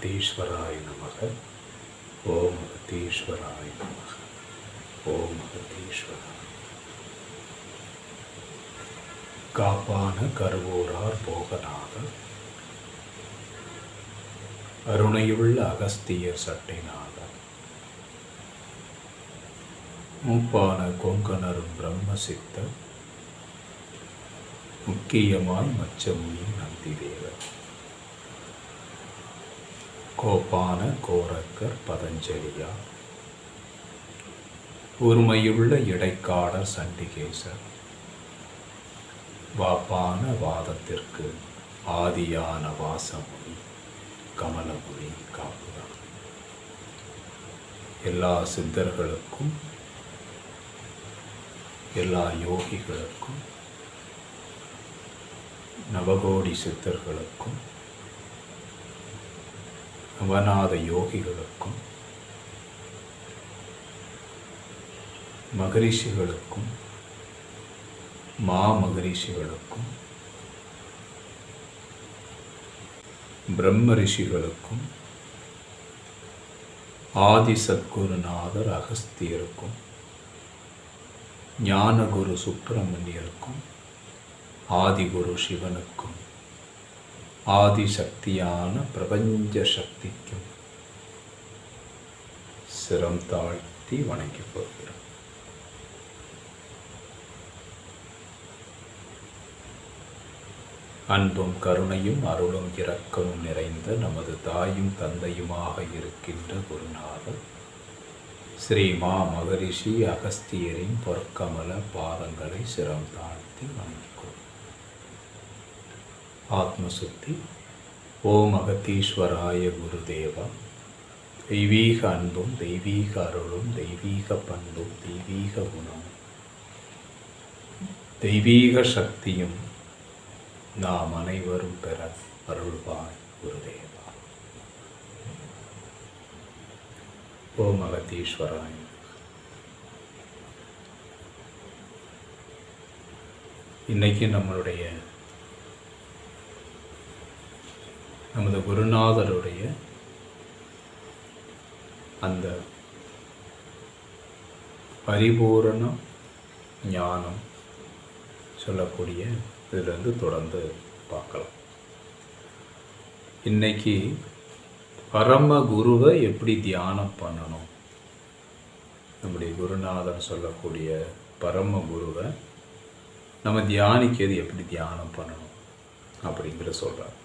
அகத்தீஸ்வராய நமக. ஓம் அகத்தீஸ்வராய நமக. ஓம் அகத்தீஸ்வராய. காப்பான கருவூரார் போகநாதர் அருணையுள்ள அகஸ்தியர் சட்டைநாதர் மூப்பான கொங்கணரும் பிரம்மசித்தர் முக்கியமாய் மச்சமுனி நந்திதேவர் கோப்பான கோரக்கர் பதஞ்சலியார் ஊர்மையுள்ள இடைக்காடர் சண்டிகேசர் வாப்பான வாதத்திற்கு ஆதியான வாசமுனி கமலமுனி காப்புதான். எல்லா சித்தர்களுக்கும் எல்லா யோகிகளுக்கும் நவகோடி சித்தர்களுக்கும் நவநாத யோகிகளுக்கும் மகரிஷிகளுக்கும் மகரிஷிகளுக்கும் பிரம்ம ரிஷிகளுக்கும் ஆதி சத்குருநாதர் அகஸ்தியருக்கும் ஞானகுரு சுப்பிரமணியருக்கும் ஆதிகுரு சிவனுக்கும் ஆதிசக்தியான பிரபஞ்ச சக்திக்கும் சிரம் தாழ்த்தி வணங்கி போகிறோம். அன்பும் கருணையும் அருளும் இரக்கமும் நிறைந்த நமது தாயும் தந்தையுமாக இருக்கின்ற குருநாதர் ஸ்ரீ மகரிஷி அகஸ்தியரின் பொற்கமல பாதங்களை சிரம் தாழ்த்தி வணங்கிக்கொள்ளும். ஆத்மசுத்தி. ஓம் அகத்தீஸ்வராய குருதேவா. தெய்வீக அன்பும் தெய்வீக அருளும் தெய்வீக பண்பும் தெய்வீக குணம் தெய்வீக சக்தியும் நாம் அனைவரும் பெற அருள்வாய் குருதேவா. ஓம் அகத்தீஸ்வராய. இன்னைக்கு நமது குருநாதருடைய அந்த பரிபூரண ஞானம் சொல்லக்கூடிய இதிலிருந்து தொடர்ந்து பார்க்கலாம். இன்னைக்கு பரம குருவை எப்படி தியானம் பண்ணணும், நம்முடைய குருநாதர் சொல்லக்கூடிய பரம குருவை நம்ம தியானிக்கிறது எப்படி தியானம் பண்ணணும் அப்படிங்கிற சொல்கிறார்.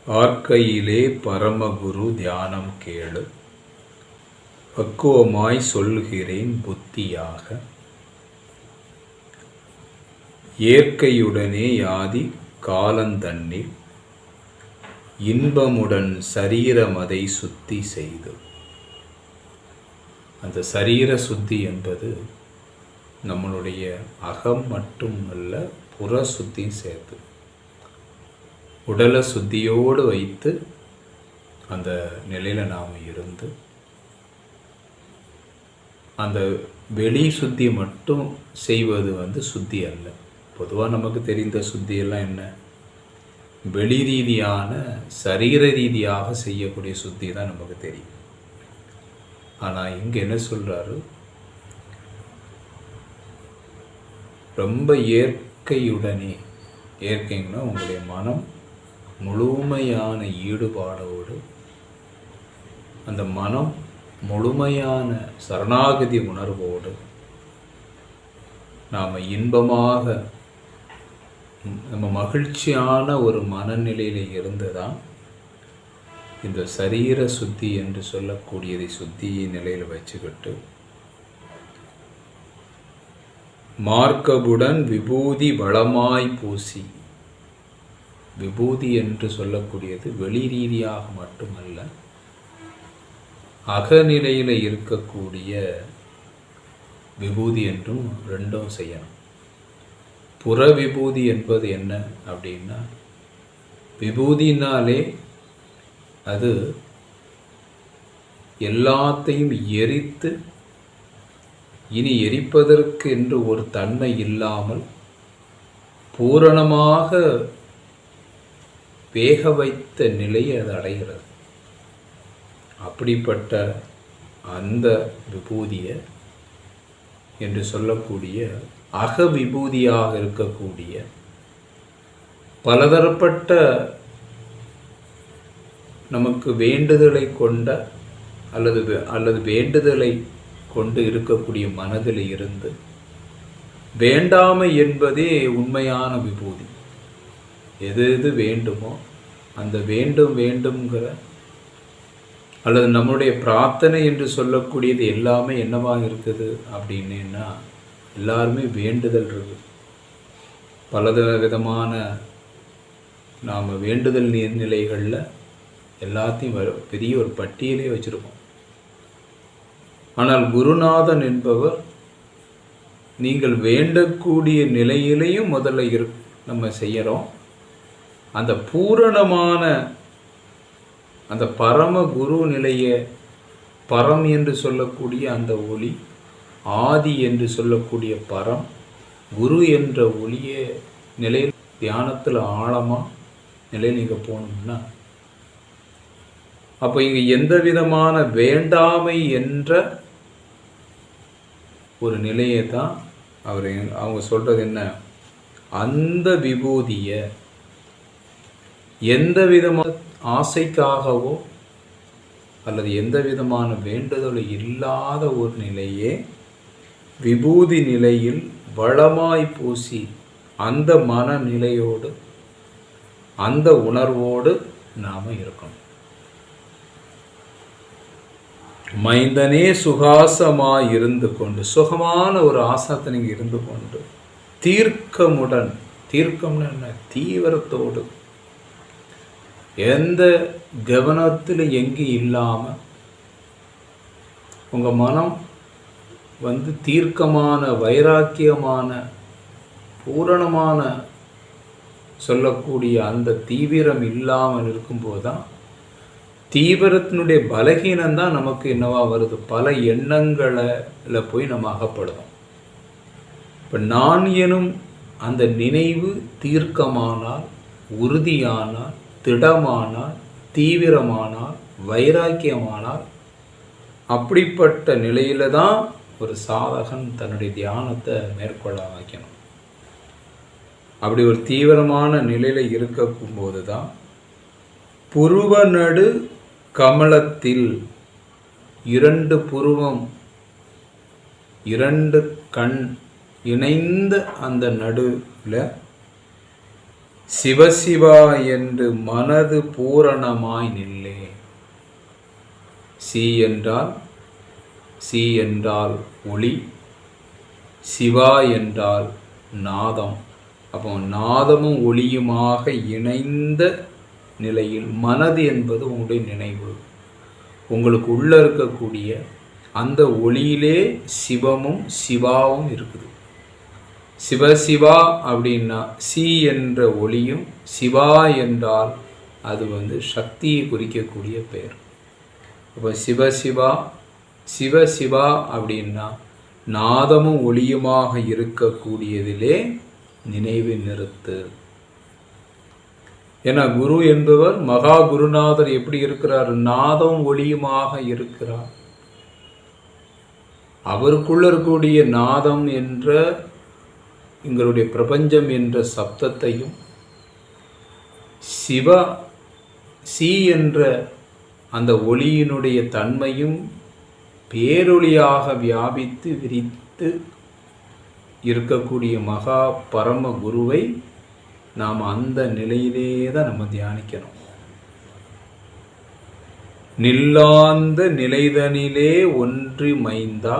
பார்க்கையிலே பரமகுரு தியானம் கேளு, பக்குவமாய் சொல்கிறேன் புத்தியாக, இயற்கையுடனே யாதி காலந்தன்னில் இன்பமுடன் சரீரமதை சுத்தி செய்து. அந்த சரீர சுத்தி என்பது நம்மளுடைய அகம் மட்டும் அல்ல, புற சுத்தி சேர்த்து உடலை சுத்தியோடு வைத்து அந்த நிலையில் நாம் இருந்து அந்த வெளி சுத்தி மட்டும் செய்வது சுத்தி அல்ல. பொதுவாக நமக்கு தெரிந்த சுத்தியெல்லாம் என்ன, வெளி ரீதியான சரீர ரீதியாக செய்யக்கூடிய சுத்தி தான் நமக்கு தெரியும். ஆனால் இங்கே என்ன சொல்கிறாரு, ரொம்ப இயற்கையுடனே, இயற்கைன்னா உங்களுடைய மனம் முழுமையான ஈடுபாடோடு, அந்த மனம் முழுமையான சரணாகதி உணர்வோடு நாம் இன்பமாக நம்ம மகிழ்ச்சியான ஒரு மனநிலையில் இருந்து தான் இந்த சரீர சுத்தி என்று சொல்லக்கூடியதை சுத்தி நிலையில் வச்சுக்கிட்டு மார்க்கபுடன் விபூதி வளமாய் பூசி. விபூதி என்று சொல்லக்கூடியது வெளி ரீதியாக மட்டுமல்ல, அகநிலையில் இருக்கக்கூடிய விபூதி என்றும் ரெண்டும் செய்யணும். புற விபூதி என்பது என்ன அப்படின்னா, விபூதினாலே அது எல்லாத்தையும் எரித்து இனி எரிப்பதற்கு என்று ஒரு தன்மை இல்லாமல் பூரணமாக வேக வைத்த நிலையை அது அடைகிறது. அப்படிப்பட்ட அந்த விபூதியை என்று சொல்லக்கூடிய அக விபூதியாக இருக்கக்கூடிய பலதரப்பட்ட நமக்கு வேண்டுதலை கொண்ட அல்லது வேண்டுதலை கொண்டு இருக்கக்கூடிய மனதில் இருந்து வேண்டாமை என்பதே உண்மையான விபூதி. எது எது வேண்டுமோ அந்த வேண்டும்ங்கிற அல்லது நம்முடைய பிரார்த்தனை என்று சொல்லக்கூடியது எல்லாமே என்னவாக இருக்குது அப்படின்னா எல்லாருமே வேண்டுதல் இருக்குது. பல விதமான நாம் வேண்டுதல் நீர்நிலைகளில் எல்லாத்தையும் பெரிய ஒரு பட்டியலே வச்சுருக்கோம். ஆனால் குருநாதன் என்பவர் நீங்கள் வேண்டக்கூடிய நிலையிலையும் முதல்ல நம்ம செய்கிறோம். அந்த பூரணமான அந்த பரம குரு நிலையை, பரம் என்று சொல்லக்கூடிய அந்த ஒளி, ஆதி என்று சொல்லக்கூடிய பரம், குரு என்ற ஒளிய நிலையில் தியானத்தில் ஆழமாக நிலையில் நீங்கள் போகணும்னா அப்போ இங்கே எந்த விதமான வேண்டாமை என்ற ஒரு நிலையை தான் அவங்க சொல்கிறது என்ன, அந்த விபூதியை எந்த விதமான ஆசைக்காகவோ அல்லது எந்த விதமான வேண்டுதலும் இல்லாத ஒரு நிலையே விபூதி நிலையில் வளமாய் பூசி அந்த மனநிலையோடு அந்த உணர்வோடு நாம் இருக்கணும். மைந்தனே சுகாசமாய் இருந்து கொண்டு, சுகமான ஒரு ஆசனத்தை நீங்கள் இருந்து கொண்டு தீர்க்கமுடன், தீர்க்கம்னு என்ன, தீவிரத்தோடு எந்த கவனத்தில் எங்கே இல்லாமல் உங்கள் மனம் தீர்க்கமான வைராக்கியமான பூரணமான சொல்லக்கூடிய அந்த தீவிரம் இல்லாமல் இருக்கும்போது தான் தீவிரத்தினுடைய பலகீனம்தான் நமக்கு என்னவா வருது, பல எண்ணங்களில் போய் நம்ம அகப்படுறோம். இப்போ நான் எனும் அந்த நினைவு தீர்க்கமானால், உறுதியானால், திடமானால், தீவிரமானால், வைராக்கியமானால், அப்படிப்பட்ட நிலையில தான் ஒரு சாதகன் தன்னுடைய தியானத்தை மேற்கொள்ள வைக்கணும். அப்படி ஒரு தீவிரமான நிலையில இருக்கும் போது தான் புருவநடு கமலத்தில் இரண்டு புருவம், இரண்டு கண் இணைந்த அந்த நடுவில் சிவசிவா என்று மனது பூரணமாய் நில்லே. சி என்றால் ஒளி, சிவா என்றால் நாதம். அப்போ நாதமும் ஒளியுமாக இணைந்த நிலையில் மனது என்பது உங்களுடைய நினைவு, உங்களுக்கு உள்ள இருக்கக்கூடிய அந்த ஒளியிலே சிவமும் சிவாவும் இருக்குது. சிவசிவா அப்படின்னா சி என்ற ஒளியும், சிவா என்றால் அது சக்தியை குறிக்கக்கூடிய பெயர். அப்போ சிவசிவா அப்படின்னா நாதமும் ஒளியுமாக இருக்கக்கூடியதிலே நினைவு நிறுத்து. ஏன்னா குரு என்பவர் மகா குருநாதர் எப்படி இருக்கிறார், நாதம் ஒளியுமாக இருக்கிறார். அவருக்குள்ள இருக்கக்கூடிய நாதம் என்ற எங்களுடைய பிரபஞ்சம் என்ற சப்தத்தையும், சி என்ற அந்த ஒளியினுடைய தன்மையும் பேரொளியாக வியாபித்து விரித்து இருக்கக்கூடிய மகா பரம குருவை நாம் அந்த நிலையிலே தான் நம்ம தியானிக்கணும். நில்லாந்த நிலைதனிலே ஒன்றி மைந்தா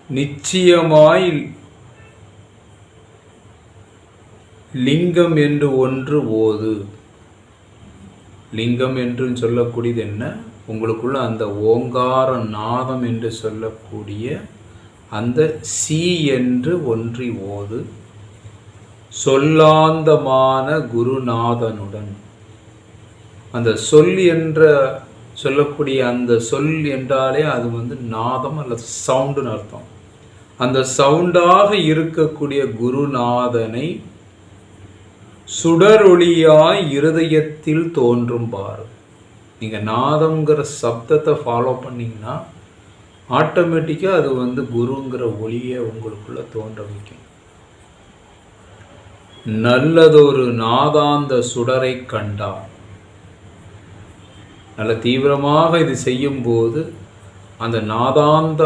நிச்சயமாய் லிங்கம் என்று ஒன்று ஓது. லிங்கம் என்று சொல்லக்கூடியது என்ன, உங்களுக்குள்ள அந்த ஓங்கார நாதம் என்று சொல்லக்கூடிய அந்த சி என்று ஒன்றி ஓது. சொல்லாந்தமான குருநாதனுடன், அந்த சொல் என்ற சொல்லக்கூடிய அந்த சொல் என்றாலே அது நாதம் அல்லது சவுண்டுன்னு அர்த்தம். அந்த சவுண்டாக இருக்கக்கூடிய குருநாதனை சுடரொளியாய் இருதயத்தில் தோன்றும் பாரு. நீங்கள் நாதங்கிற சப்தத்தை ஃபாலோ பண்ணிங்கன்னா ஆட்டோமேட்டிக்காக அது வந்து குருங்கிற ஒளியை உங்களுக்குள்ளே தோன்ற வைக்கும். நல்லதொரு நாதாந்த சுடரை கண்டார். நல்ல தீவிரமாக இது செய்யும்போது அந்த நாதாந்த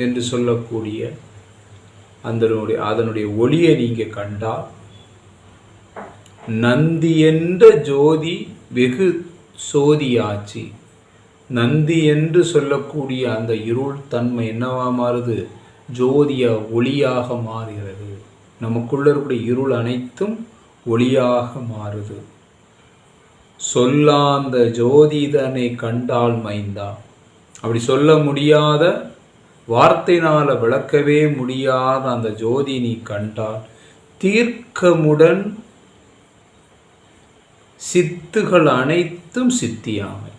என்று சொல்லக்கூடிய அதனுடைய ஒளியை நீங்கள் கண்டால் நந்தி என்ற ஜோதி வெகு சோதியாச்சு. நந்தி என்று சொல்லக்கூடிய அந்த இருள் தன்மை என்னவா மாறுது? ஜோதியா ஒளியாக மாறுகிறது. நமக்குள்ள இருக்கக்கூடிய இருள் அனைத்தும் ஒளியாக மாறுது. சொல்லாந்த ஜோதிதனை கண்டால் மைந்தா. அப்படி சொல்ல முடியாத, வார்த்தையினால் விளக்கவே முடியாத அந்த ஜோதி நீ கண்டால் தீர்க்கமுடன் சித்துகள் அனைத்தும் சித்தியாமை.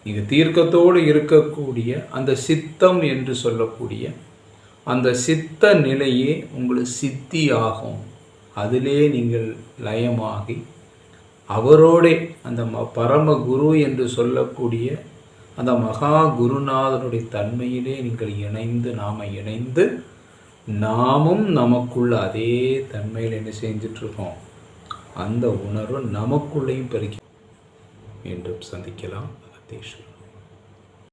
நீங்கள் தீர்க்கத்தோடு இருக்கக்கூடிய அந்த சித்தம் என்று சொல்லக்கூடிய அந்த சித்த நிலையே உங்களுக்கு சித்தியாகும். அதிலே நீங்கள் லயமாகி அவரோடே அந்த பரம குரு என்று சொல்லக்கூடிய அந்த மகா குருநாதனுடைய தன்மையிலே நீங்கள் இணைந்து நாமும் நமக்குள்ள அதே தன்மையில் என்ன செஞ்சிட்ருக்கோம், அந்த உணர்வு நமக்குள்ளேயும் பெருக்கி. மீண்டும் சந்திக்கலாம். அகத்தீஸ்வரர்.